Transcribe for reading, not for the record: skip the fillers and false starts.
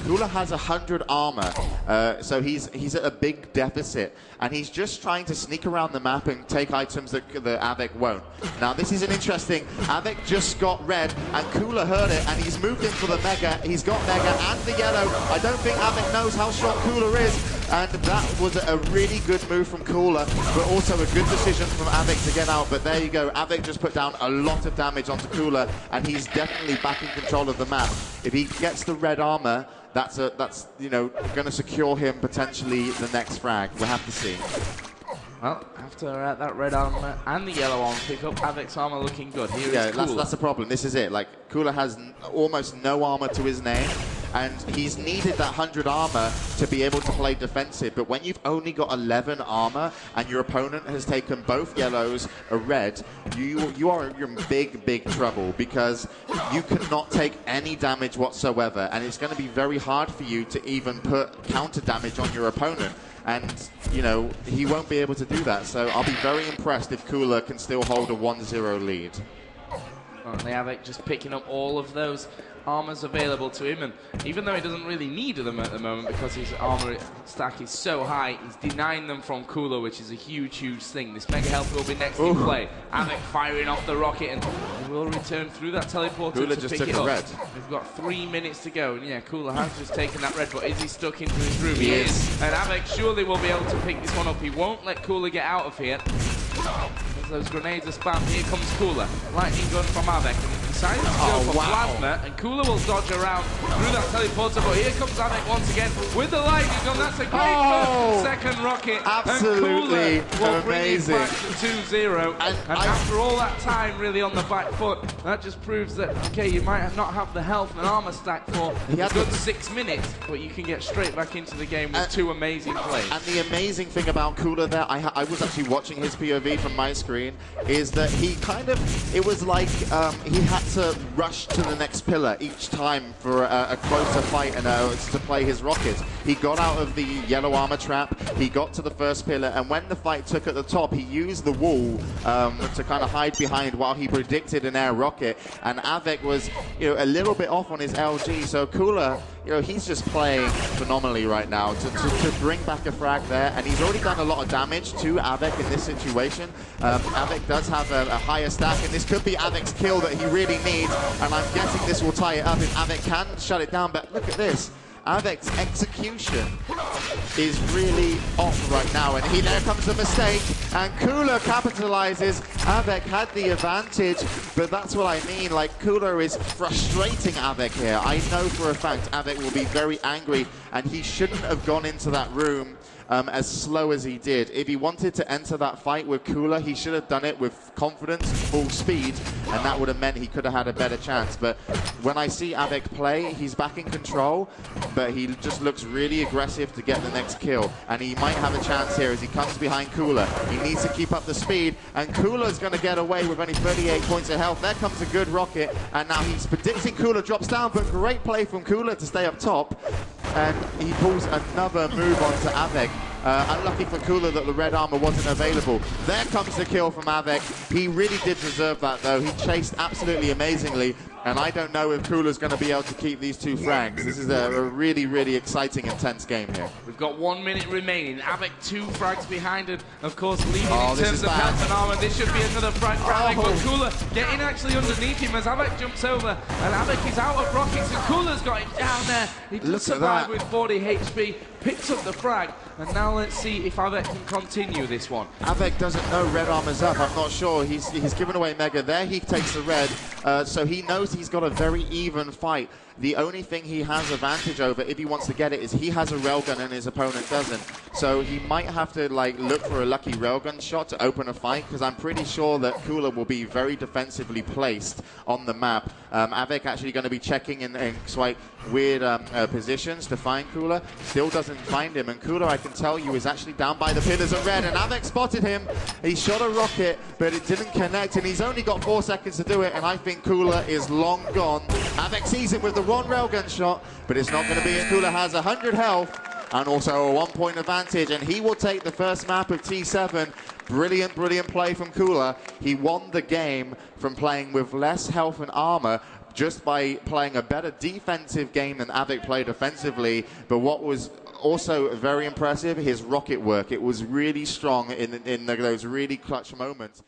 Cooller has 100 armor, so he's at a big deficit, and he's just trying to sneak around the map and take items that Av3k won't. Now this is an interesting, Av3k just got red, and Cooller heard it, and he's moved in for the mega. He's got mega and the yellow. I don't think Av3k knows how strong Cooller is, and that was a really good move from Cooller, but also a good decision from Av3k to get out. But there you go, Av3k just put down a lot of damage onto Cooller, and he's definitely back in control of the map. If he gets the red armor, that's you know, going to secure him potentially the next frag. We'll have to see. Well, after that red armor and the yellow armor pick up, Av3k's armor looking good. Here is Cooller. That's the problem. This is it. Like, Cooller has almost no armor to his name, and he's needed that 100 armor to be able to play defensive. But when you've only got 11 armor and your opponent has taken both yellows, a red, you are in big trouble, because you cannot take any damage whatsoever, and it's going to be very hard for you to even put counter damage on your opponent. And, you know, he won't be able to do that. So I'll be very impressed if Cooller can still hold a 1-0 lead. Currently, Av3k just picking up all of those armors available to him, and even though he doesn't really need them at the moment because his armor stack is so high, he's denying them from Cooller, which is a huge thing. This mega health will be next in play. Av3k firing off the rocket, and he will return through that teleporter Cooller to just pick took it up. red. We've got 3 minutes to go, and yeah, Cooller has just taken that red, but is he stuck into his room? He is. And Av3k surely will be able to pick this one up. He won't let Cooller get out of here. As those grenades are spammed, here comes Cooller. Lightning gun from Av3k, and he decides to go for plasma, and Cooller will dodge around through that teleporter, but here comes Av3k once again with the lightning gun. That's a great second rocket. Absolutely and Cooller will bring it back to 2-0. And after all that time really on the back foot, that just proves that, okay, you might not have the health and armor stack for a good 6 minutes, but you can get straight back into the game with two amazing plays. And the amazing thing about Cooller there, I was actually watching his POV from my screen, is that he kind of, it was like he had to rush to the next pillar each time for a closer fight and to play his rockets. He got out of the yellow armor trap, he got to the first pillar, and when the fight took at the top, he used the wall to kind of hide behind while he predicted an air rocket, and Av3k was, you know, a little bit off on his LG, so Cooller, you know, he's just playing phenomenally right now to bring back a frag there, and he's already done a lot of damage to Av3k in this situation. Av3k does have a higher stack, and this could be Av3k's kill that he really needs, and I'm guessing this will tie it up if Av3k can shut it down, but look at this. Av3k's execution is really off right now, and there comes the mistake, and Cooller capitalizes. Av3k had the advantage, but that's what I mean, like, Cooller is frustrating Av3k here. I know for a fact Av3k will be very angry, and he shouldn't have gone into that room as slow as he did. If he wanted to enter that fight with Cooller, he should have done it with confidence, full speed, and that would have meant he could have had a better chance. But when I see Av3k play, he's back in control, but he just looks really aggressive to get the next kill, and he might have a chance here as he comes behind Cooller. He needs to keep up the speed, and Cooller's going to get away with only 38 points of health. There comes a good rocket, and now he's predicting Cooller drops down, but great play from Cooller to stay up top, and he pulls another move onto Av3k. Unlucky for Cooller that the red armor wasn't available. There comes the kill from Av3k. He really did deserve that, though. He chased absolutely amazingly, and I don't know if Cooler's going to be able to keep these two frags. This is a really exciting, intense game here. We've got 1 minute remaining. Av3k 2 frags behind it, of course, leading in terms of health and armor. This should be another frag for Av3k, but Cooller getting actually underneath him as Av3k jumps over, and Av3k is out of rockets, and Cooler's got him down there. He does survive with 40 HP, picks up the frag, and now let's see if Av3k can continue this one. Av3k doesn't know red armor's up, I'm not sure. He's given away mega there, he takes the red, so he knows he's got a very even fight. The only thing he has advantage over, if he wants to get it, is he has a railgun and his opponent doesn't. So he might have to like look for a lucky railgun shot to open a fight, because I'm pretty sure that Cooller will be very defensively placed on the map. Av3k actually going to be checking in quite weird positions to find Cooller. Still doesn't find him, and Cooller, I can tell you, is actually down by the pillars of red, and Av3k spotted him. He shot a rocket, but it didn't connect, and he's only got 4 seconds to do it, and I think Cooller is long gone. Av3k sees it with the one railgun shot, but it's not going to be it. Cooller has 100 health and also a 1 point advantage, and he will take the first map of T7. Brilliant play from Cooller. He won the game from playing with less health and armor, just by playing a better defensive game than Av3k played offensively. But what was also very impressive, his rocket work. It was really strong in those really clutch moments.